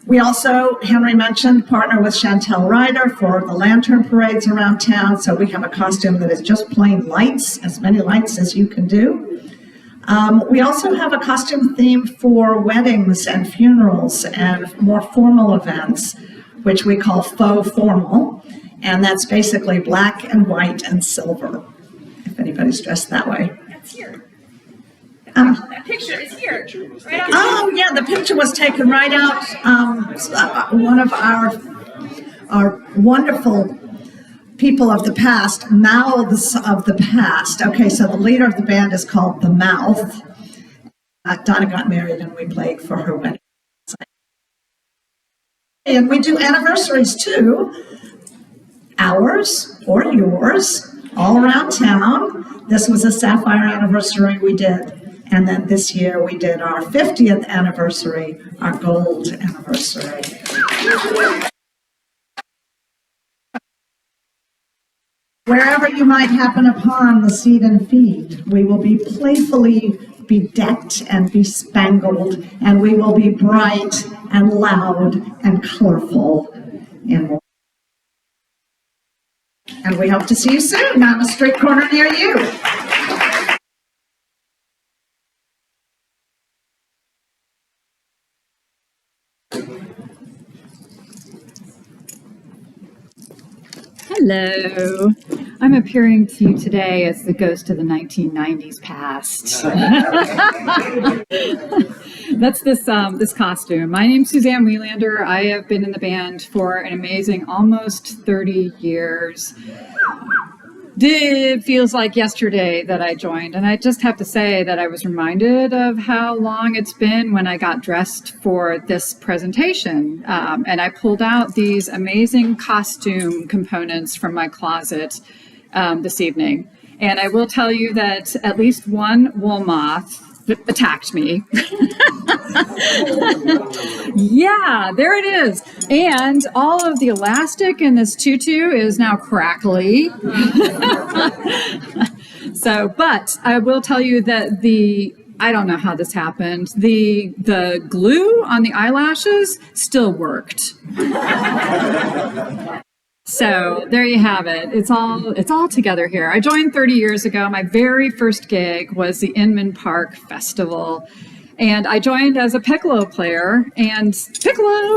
We also, Henry mentioned, partner with Chantel Ryder for the lantern parades around town. So we have a costume that is just plain lights, as many lights as you can do. We also have a costume theme for weddings and funerals and more formal events, which we call faux formal. And that's basically black and white and silver, if anybody's dressed that way. That's here. That picture is here. Right on. Oh, yeah, the picture was taken right out. One of our wonderful people of the past, mouths of the past. Okay, so the leader of the band is called The Mouth. Donna got married and we played for her wedding. And we do anniversaries too. Ours or yours, all around town. This was a sapphire anniversary we did. And then this year we did our 50th anniversary, our gold anniversary. Wherever you might happen upon the Seed and Feed, we will be playfully bedecked and bespangled, and we will be bright and loud and colorful in and we hope to see you soon on a street corner near you. Hello. I'm appearing to you today as the ghost of the 1990s past. That's this costume. My name's Suzanne Welander. I have been in the band for an amazing almost 30 years. It feels like yesterday that I joined, and I just have to say that I was reminded of how long it's been when I got dressed for this presentation, and I pulled out these amazing costume components from my closet this evening. And I will tell you that at least one wool moth attacked me. Yeah, there it is. And all of the elastic in this tutu is now crackly. So, but I will tell you that I don't know how this happened. The glue on the eyelashes still worked. So there you have it. It's all together here. I joined 30 years ago. My very first gig was the Inman Park Festival. And I joined as a piccolo player, and piccolo!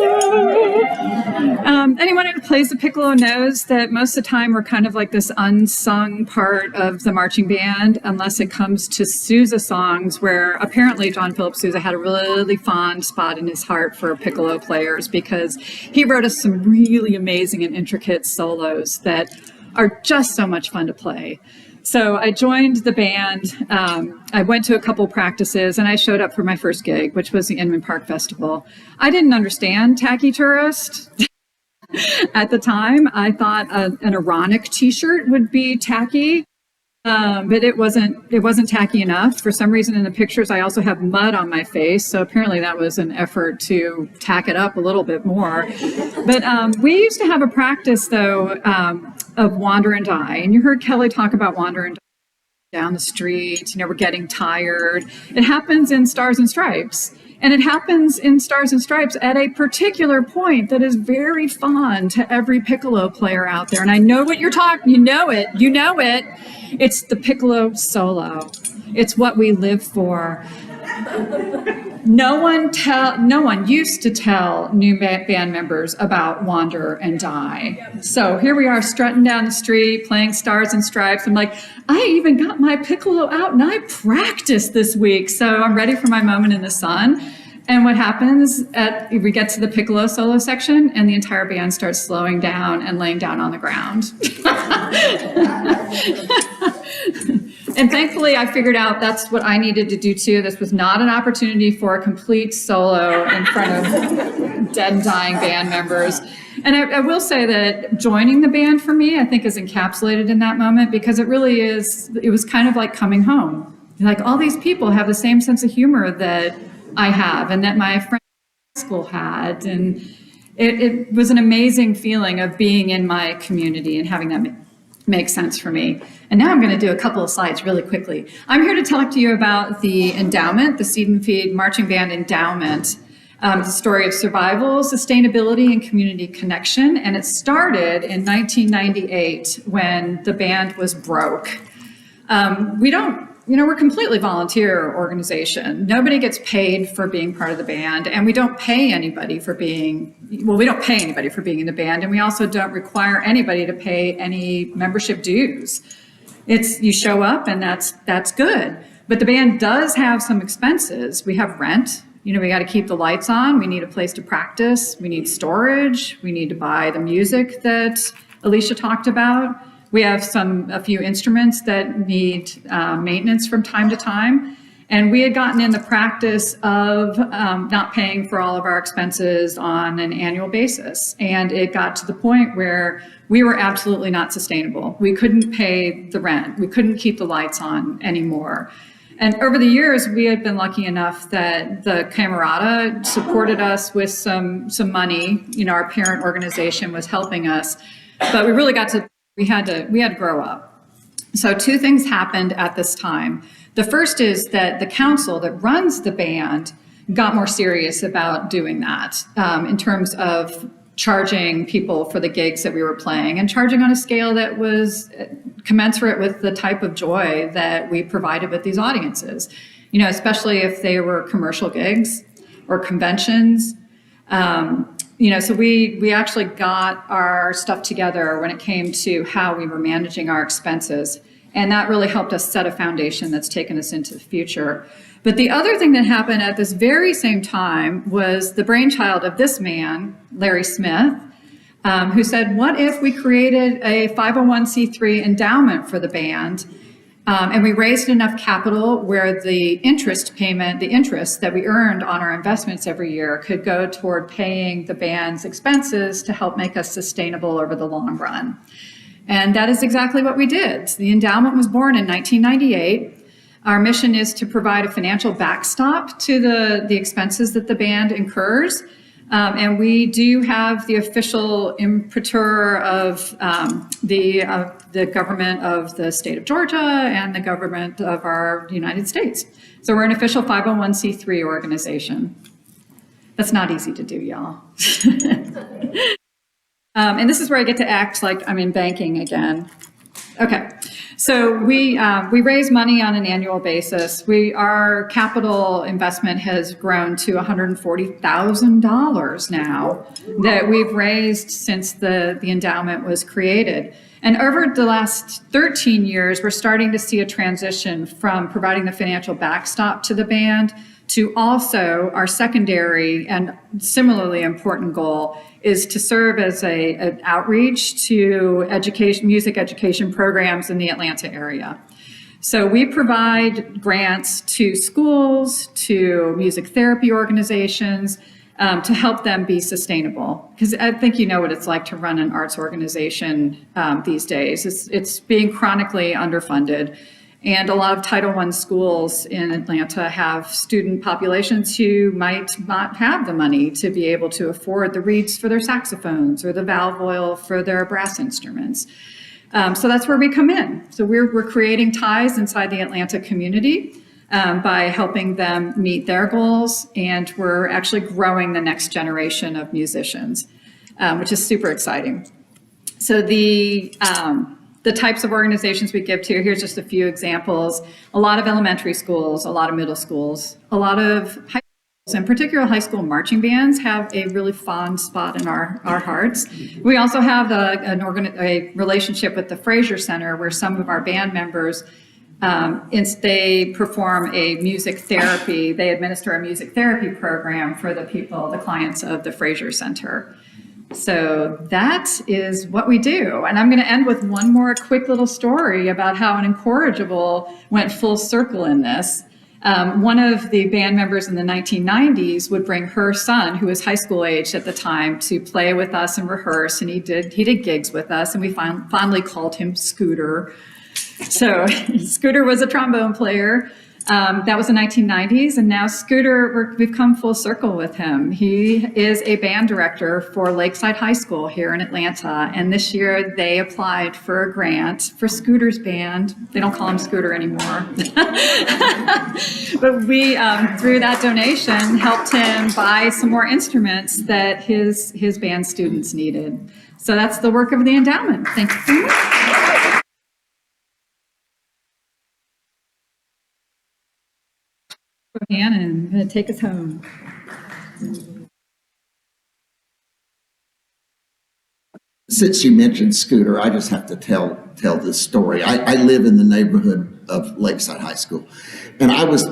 Anyone who plays the piccolo knows that most of the time we're kind of like this unsung part of the marching band, unless it comes to Sousa songs, where apparently John Philip Sousa had a really fond spot in his heart for piccolo players, because he wrote us some really amazing and intricate solos that are just so much fun to play. So I joined the band. I went to a couple practices, and I showed up for my first gig, which was the Inman Park Festival. I didn't understand tacky tourist. At the time, I thought an ironic T-shirt would be tacky, but it wasn't tacky enough. For some reason, in the pictures, I also have mud on my face, so apparently that was an effort to tack it up a little bit more. But we used to have a practice, though, of Wander and Die, and you heard Kelly talk about Wander and Die down the street. We're getting tired. It happens in Stars and Stripes. And it happens in Stars and Stripes at a particular point that is very fond to every piccolo player out there. And I know what you're talking, you know it. It's the piccolo solo. It's what we live for. No one used to tell new band members about Wander and Die. So here we are strutting down the street, playing Stars and Stripes. I'm like, I even got my piccolo out and I practiced this week. So I'm ready for my moment in the sun. And what happens we get to the piccolo solo section and the entire band starts slowing down and laying down on the ground. And thankfully, I figured out that's what I needed to do too. This was not an opportunity for a complete solo in front of dead and dying band members. And I will say that joining the band for me, I think, is encapsulated in that moment, because it really is, it was kind of like coming home. Like, all these people have the same sense of humor that I have and that my friends in high school had. And it was an amazing feeling of being in my community and having that make sense for me. And now I'm going to do a couple of slides really quickly. I'm here to talk to you about the endowment, the Seed Feed Marching Band Endowment. The story of survival, sustainability, and community connection. And it started in 1998 when the band was broke. We're a completely volunteer organization. Nobody gets paid for being part of the band, and we don't pay anybody for being in the band, and we also don't require anybody to pay any membership dues. You show up, and that's good. But the band does have some expenses. We have rent. We got to keep the lights on. We need a place to practice. We need storage. We need to buy the music that Alicia talked about. We have a few instruments that need maintenance from time to time. And we had gotten in the practice of not paying for all of our expenses on an annual basis. And it got to the point where we were absolutely not sustainable. We couldn't pay the rent. We couldn't keep the lights on anymore. And over the years, we had been lucky enough that the Camerata supported us with some money. Our parent organization was helping us, but we really we had to grow up. So two things happened at this time. The first is that the council that runs the band got more serious about doing that in terms of charging people for the gigs that we were playing, and charging on a scale that was commensurate with the type of joy that we provided with these audiences, especially if they were commercial gigs or conventions. So we actually got our stuff together when it came to how we were managing our expenses. And that really helped us set a foundation that's taken us into the future. But the other thing that happened at this very same time was the brainchild of this man, Larry Smith, who said, what if we created a 501c3 endowment for the band, and we raised enough capital where the interest that we earned on our investments every year could go toward paying the band's expenses to help make us sustainable over the long run. And that is exactly what we did. The endowment was born in 1998. Our mission is to provide a financial backstop to the expenses that the band incurs. And we do have the official imprimatur of the government of the state of Georgia and the government of our United States. So we're an official 501c3 organization. That's not easy to do, y'all. And this is where I get to act like I'm in banking again. Okay, so we raise money on an annual basis. Our capital investment has grown to $140,000 now that we've raised since the endowment was created. And over the last 13 years, we're starting to see a transition from providing the financial backstop to the band to also our secondary and similarly important goal is to serve as an outreach to music education programs in the Atlanta area. So we provide grants to schools, to music therapy organizations, to help them be sustainable. Because I think you know what it's like to run an arts organization these days. It's being chronically underfunded. And a lot of Title I schools in Atlanta have student populations who might not have the money to be able to afford the reeds for their saxophones or the valve oil for their brass instruments. So that's where we come in. So we're creating ties inside the Atlanta community by helping them meet their goals. And we're actually growing the next generation of musicians, which is super exciting. So the types of organizations we give to, here's just a few examples. A lot of elementary schools, a lot of middle schools, a lot of high schools, in particular high school marching bands have a really fond spot in our hearts. We also have a relationship with the Fraser Center where some of our band members, they perform a music therapy, they administer a music therapy program for the clients of the Fraser Center. So that is what we do. And I'm going to end with one more quick little story about how an incorrigible went full circle in this. One of the band members in the 1990s would bring her son, who was high school aged at the time, to play with us and rehearse. And he did gigs with us, and we fondly called him Scooter. So Scooter was a trombone player. That was the 1990s, and now Scooter, we've come full circle with him. He is a band director for Lakeside High School here in Atlanta, and this year they applied for a grant for Scooter's band. They don't call him Scooter anymore. But we, through that donation, helped him buy some more instruments that his band students needed. So that's the work of the endowment. Thank you very much. Bohannon, going to take us home. Since you mentioned Scooter, I just have to tell this story. I live in the neighborhood of Lakeside High School, and I was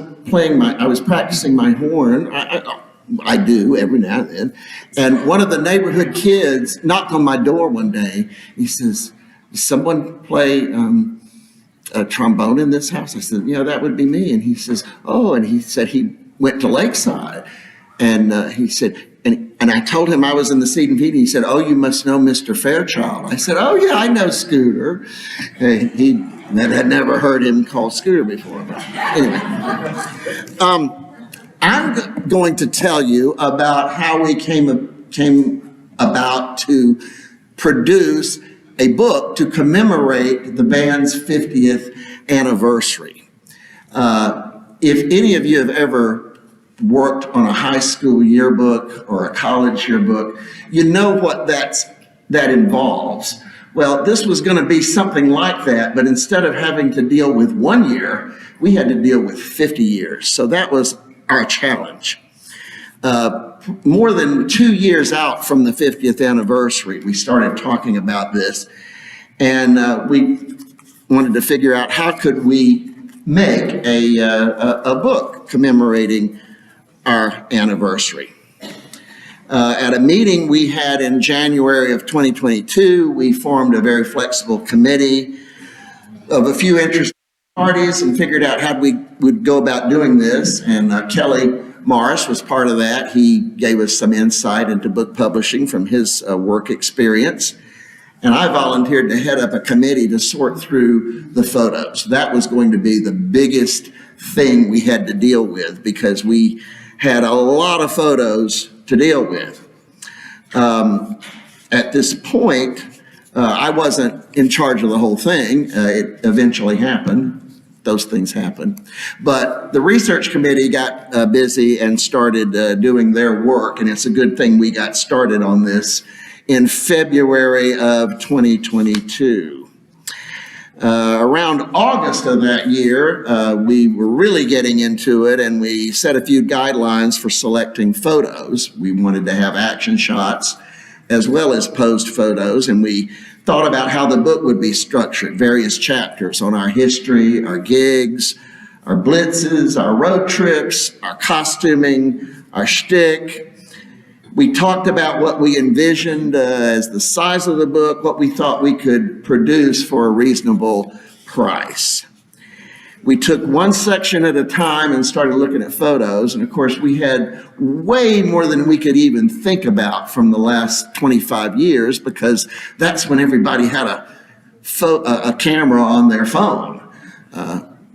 practicing my horn. I do every now and then, and one of the neighborhood kids knocked on my door one day. He says, "Does someone play a trombone in this house?" I said, "Yeah, that would be me." And he says, "Oh," and he said he went to Lakeside, and he said, and I told him I was in the Seed and Feed, and he said, "Oh, you must know Mr. Fairchild." I said, "Oh yeah, I know Scooter." He had never heard him called Scooter before, but anyway. I'm going to tell you about how we came about to produce a book to commemorate the band's 50th anniversary. If any of you have ever worked on a high school yearbook or a college yearbook, you know what that involves. Well, this was going to be something like that, but instead of having to deal with 1 year, we had to deal with 50 years. So that was our challenge. More than 2 years out from the 50th anniversary, we started talking about this, and we wanted to figure out how could we make a book commemorating our anniversary. At a meeting we had in January of 2022, we formed a very flexible committee of a few interested parties and figured out how we would go about doing this, and Kelly Morris was part of that. He gave us some insight into book publishing from his work experience. And I volunteered to head up a committee to sort through the photos. That was going to be the biggest thing we had to deal with because we had a lot of photos to deal with. At this point, I wasn't in charge of the whole thing. It eventually happened. Those things happen. But the research committee got busy and started doing their work, and it's a good thing we got started on this in February of 2022. Around August of that year, we were really getting into it, and we set a few guidelines for selecting photos. We wanted to have action shots as well as posed photos, and we thought about how the book would be structured, various chapters on our history, our gigs, our blitzes, our road trips, our costuming, our shtick. We talked about what we envisioned as the size of the book, what we thought we could produce for a reasonable price. We took one section at a time and started looking at photos. And of course, we had way more than we could even think about from the last 25 years because that's when everybody had a camera on their phone.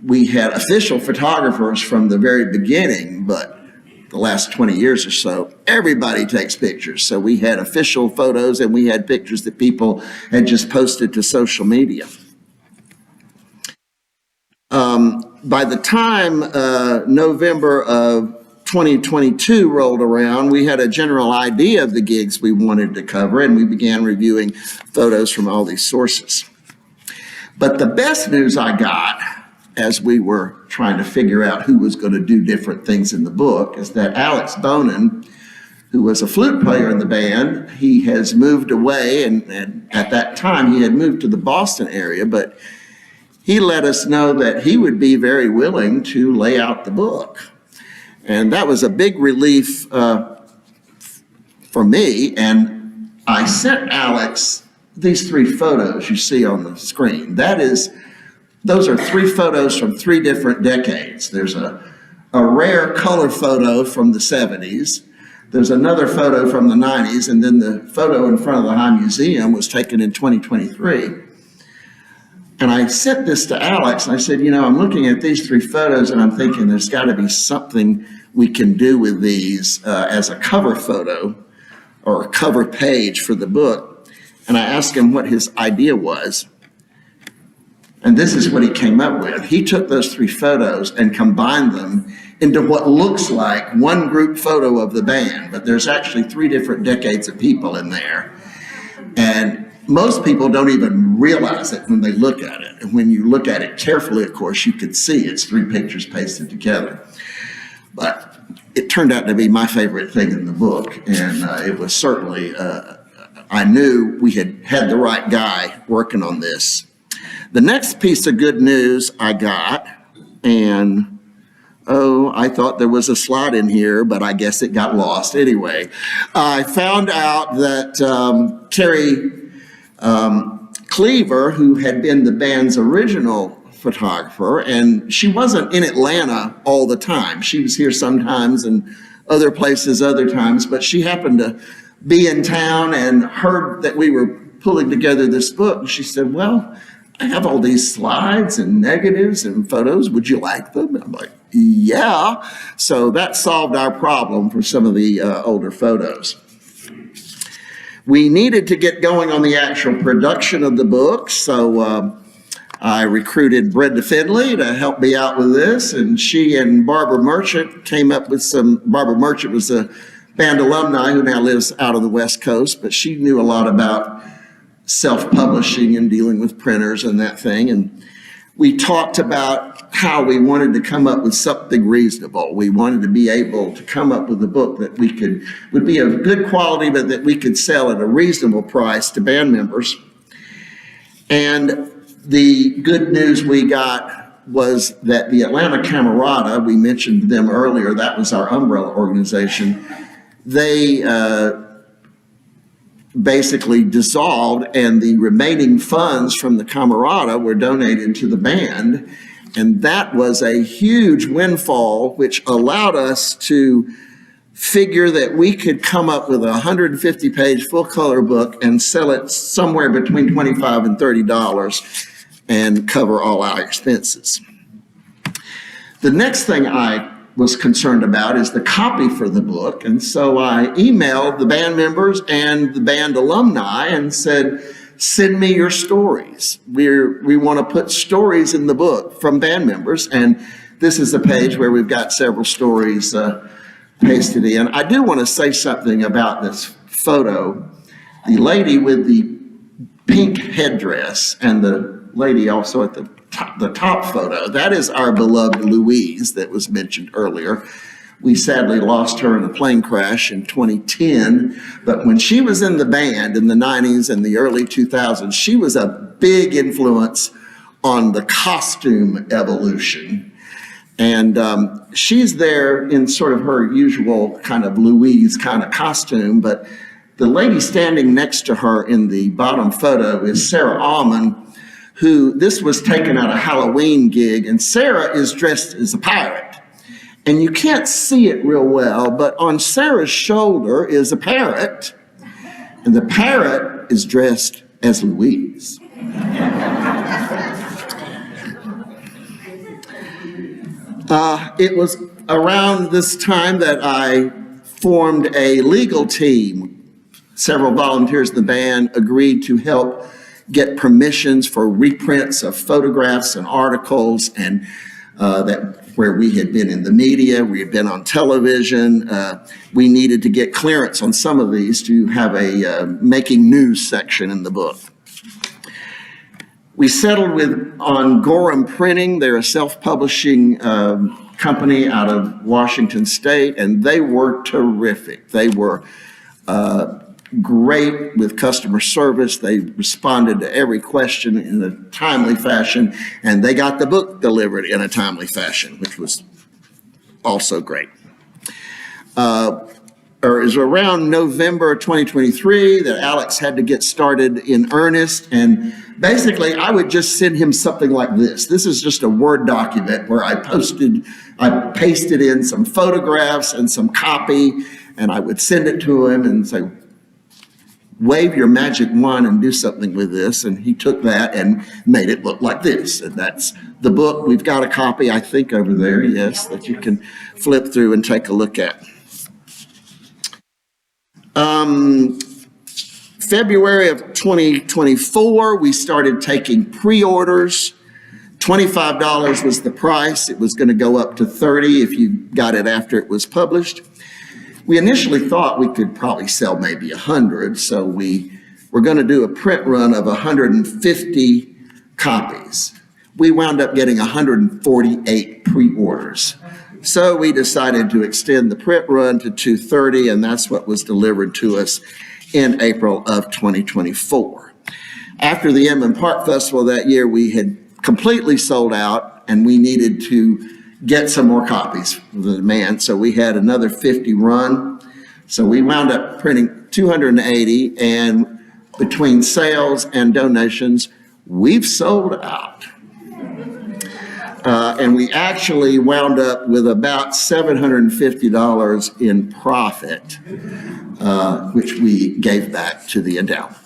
We had official photographers from the very beginning, but the last 20 years or so, everybody takes pictures. So we had official photos and we had pictures that people had just posted to social media. By the time November of 2022 rolled around, we had a general idea of the gigs we wanted to cover, and we began reviewing photos from all these sources. But the best news I got as we were trying to figure out who was going to do different things in the book is that Alex Bohannon, who was a flute player in the band, he has moved away, and at that time he had moved to the Boston area, but he let us know that he would be very willing to lay out the book. And that was a big relief for me. And I sent Alex these 3 photos you see on the screen. Those are 3 photos from 3 different decades. There's a rare color photo from the 70s. There's another photo from the 90s. And then the photo in front of the High Museum was taken in 2023. And I sent this to Alex, and I said, you know, I'm looking at these 3 photos, and I'm thinking there's got to be something we can do with these as a cover photo or a cover page for the book. And I asked him what his idea was. And this is what he came up with. He took those 3 photos and combined them into what looks like one group photo of the band, but there's actually 3 different decades of people in there. And most people don't even realize it when they look at it. And when you look at it carefully, of course, you can see it's 3 pictures pasted together. But it turned out to be my favorite thing in the book. And it was certainly, I knew we had the right guy working on this. The next piece of good news I got, and I thought there was a slide in here, but I guess it got lost. Anyway, I found out that Terry Cleaver, who had been the band's original photographer, and she wasn't in Atlanta all the time. She was here sometimes and other places other times, but she happened to be in town and heard that we were pulling together this book. And she said, well, I have all these slides and negatives and photos. Would you like them? And I'm like, yeah. So that solved our problem for some of the older photos. We needed to get going on the actual production of the book, so I recruited Brenda Finley to help me out with this, and she and Barbara Merchant came up with some. Barbara Merchant was a band alumni who now lives out on the West Coast, but she knew a lot about self-publishing and dealing with printers and that thing, and we talked about how we wanted to come up with something reasonable. We wanted to be able to come up with a book that would be of good quality, but that we could sell at a reasonable price to band members. And the good news we got was that the Atlanta Camerata, we mentioned them earlier, that was our umbrella organization, they basically dissolved, and the remaining funds from the Camerata were donated to the band. And that was a huge windfall, which allowed us to figure that we could come up with a 150-page full-color book and sell it somewhere between $25 and $30 and cover all our expenses. The next thing I was concerned about is the copy for the book, and so I emailed the band members and the band alumni and said, send me your stories. We want to put stories in the book from band members, and this is a page where we've got several stories pasted in. I do want to say something about this photo. The lady with the pink headdress and the lady also at the top photo, that is our beloved Louise that was mentioned earlier. We sadly lost her in a plane crash in 2010, but when she was in the band in the 90s and the early 2000s, she was a big influence on the costume evolution. And she's there in sort of her usual kind of Louise kind of costume, but the lady standing next to her in the bottom photo is Sarah Allman, who this was taken at a Halloween gig, and Sarah is dressed as a pirate. And you can't see it real well, but on Sarah's shoulder is a parrot, and the parrot is dressed as Louise. It was around this time that I formed a legal team. Several volunteers in the band agreed to help get permissions for reprints of photographs and articles, and that where we had been in the media, we had been on television. We needed to get clearance on some of these to have a making news section in the book. We settled on Gorham Printing. They're a self-publishing company out of Washington State, and they were terrific. They were great with customer service. They responded to every question in a timely fashion, and they got the book delivered in a timely fashion, which was also great. It was around November 2023 that Alex had to get started in earnest, and basically I would just send him something like this. This is just a Word document where I pasted in some photographs and some copy, and I would send it to him and say, wave your magic wand and do something with this. And he took that and made it look like this. And that's the book. We've got a copy, I think, over there, yes, that you can flip through and take a look at. February of 2024, we started taking pre-orders. $25 was the price. It was going to go up to $30 if you got it after it was published. We initially thought we could probably sell maybe 100, so we were going to do a print run of 150 copies. We wound up getting 148 pre-orders. So we decided to extend the print run to 230, and that's what was delivered to us in April of 2024. After the Inman Park Festival that year, we had completely sold out, and we needed to get some more copies for the demand. So we had another 50 run. So we wound up printing 280, and between sales and donations, we've sold out. And we actually wound up with about $750 in profit, which we gave back to the endowment.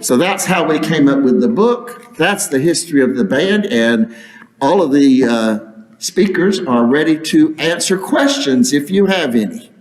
So that's how we came up with the book. That's the history of the band, and all of the speakers are ready to answer questions if you have any.